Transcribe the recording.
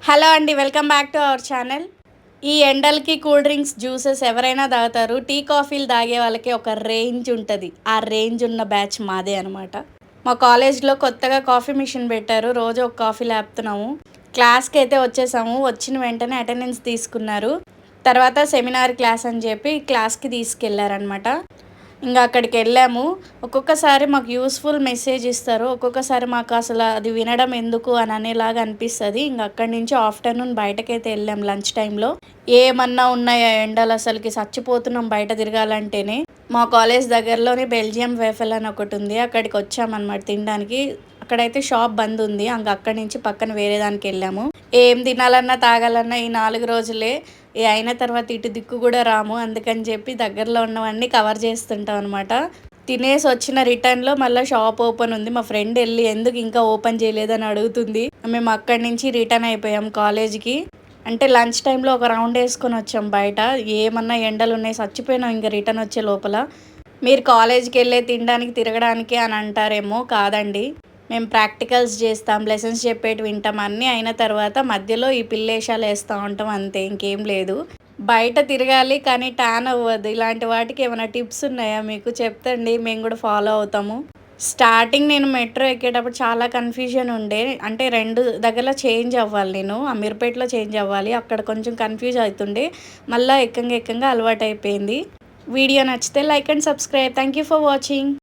Hello అండి, welcome back to our channel. ఈ ఎండలకి కూల్ డ్రింక్స్, జ్యూసెస్ ఎవరైనా తాగుతారు. టీ, కాఫీలు తాగే వాళ్ళకి ఒక రేంజ్ ఉంటుంది. ఆ రేంజ్ ఉన్న బ్యాచ్ మాదే అనమాట. మా కాలేజ్లో కొత్తగా కాఫీ మిషన్ పెట్టారు. రోజు ఒక కాఫీ లేపుతున్నాము. క్లాస్కి అయితే వచ్చేసాము. వచ్చిన వెంటనే అటెండెన్స్ తీసుకున్నారు. తర్వాత సెమినార్ క్లాస్ అని చెప్పి క్లాస్కి తీసుకెళ్లారనమాట. ఇంకా అక్కడికి వెళ్ళాము. ఒక్కొక్కసారి మాకు యూస్ఫుల్ మెసేజ్ ఇస్తారు, ఒక్కొక్కసారి మాకు అసలు అది వినడం ఎందుకు అని అనేలాగా అనిపిస్తుంది. ఇంకా అక్కడి నుంచి ఆఫ్టర్నూన్ బయటకైతే వెళ్ళాం లంచ్ టైంలో. ఏమన్నా ఉన్నాయా ఎండలు, అసలుకి చచ్చిపోతున్నాం బయట తిరగాలంటేనే. మా కాలేజ్ దగ్గరలోనే బెల్జియం వేఫెల్ అని ఒకటి ఉంది, అక్కడికి వచ్చామన్నమాట తినడానికి. అక్కడైతే షాప్ బంద్ ఉంది. ఇంకా అక్కడి నుంచి పక్కన వేరే దానికి వెళ్ళాము. ఏం తినాలన్నా తాగాలన్నా ఈ 4 రోజులే. అయిన తర్వాత ఇటు దిక్కు కూడా రాము. అందుకని చెప్పి దగ్గరలో ఉన్నవన్నీ కవర్ చేస్తుంటాం అనమాట. తినేసి వచ్చిన రిటర్న్లో మళ్ళీ షాప్ ఓపెన్ ఉంది. మా ఫ్రెండ్ వెళ్ళి ఎందుకు ఇంకా ఓపెన్ చేయలేదని అడుగుతుంది. మేము అక్కడి నుంచి రిటర్న్ అయిపోయాం కాలేజీకి. అంటే లంచ్ టైంలో ఒక రౌండ్ వేసుకొని వచ్చాం బయట. ఏమన్నా ఎండలు ఉన్నాయి, చచ్చిపోయినాం ఇంకా రిటర్న్ వచ్చే లోపల. మీరు కాలేజీకి వెళ్ళే తినడానికి తిరగడానికి అని అంటారేమో, కాదండి. మేము ప్రాక్టికల్స్ చేస్తాం, లెసన్స్ చెప్పేటి వింటాం. అన్నీ అయిన తర్వాత మధ్యలో ఈ పిల్లేషాలు వేస్తూ ఉంటాం, అంతే, ఇంకేం లేదు. బయట తిరగాలి కానీ ట్యాన్ అవ్వదు. ఇలాంటి వాటికి ఏమైనా టిప్స్ ఉన్నాయా మీకు? చెప్తండి, మేము కూడా ఫాలో అవుతాము. స్టార్టింగ్ నేను మెట్రో ఎక్కేటప్పుడు చాలా కన్ఫ్యూజన్ ఉండే. అంటే 2 దగ్గర చేంజ్ అవ్వాలి, నేను అమీర్పేటలో చేంజ్ అవ్వాలి. అక్కడ కొంచెం కన్ఫ్యూజ్ అవుతుండే. మళ్ళీ ఎక్కంగా అలవాటు అయిపోయింది. వీడియో నచ్చితే like and subscribe. Thank you for watching.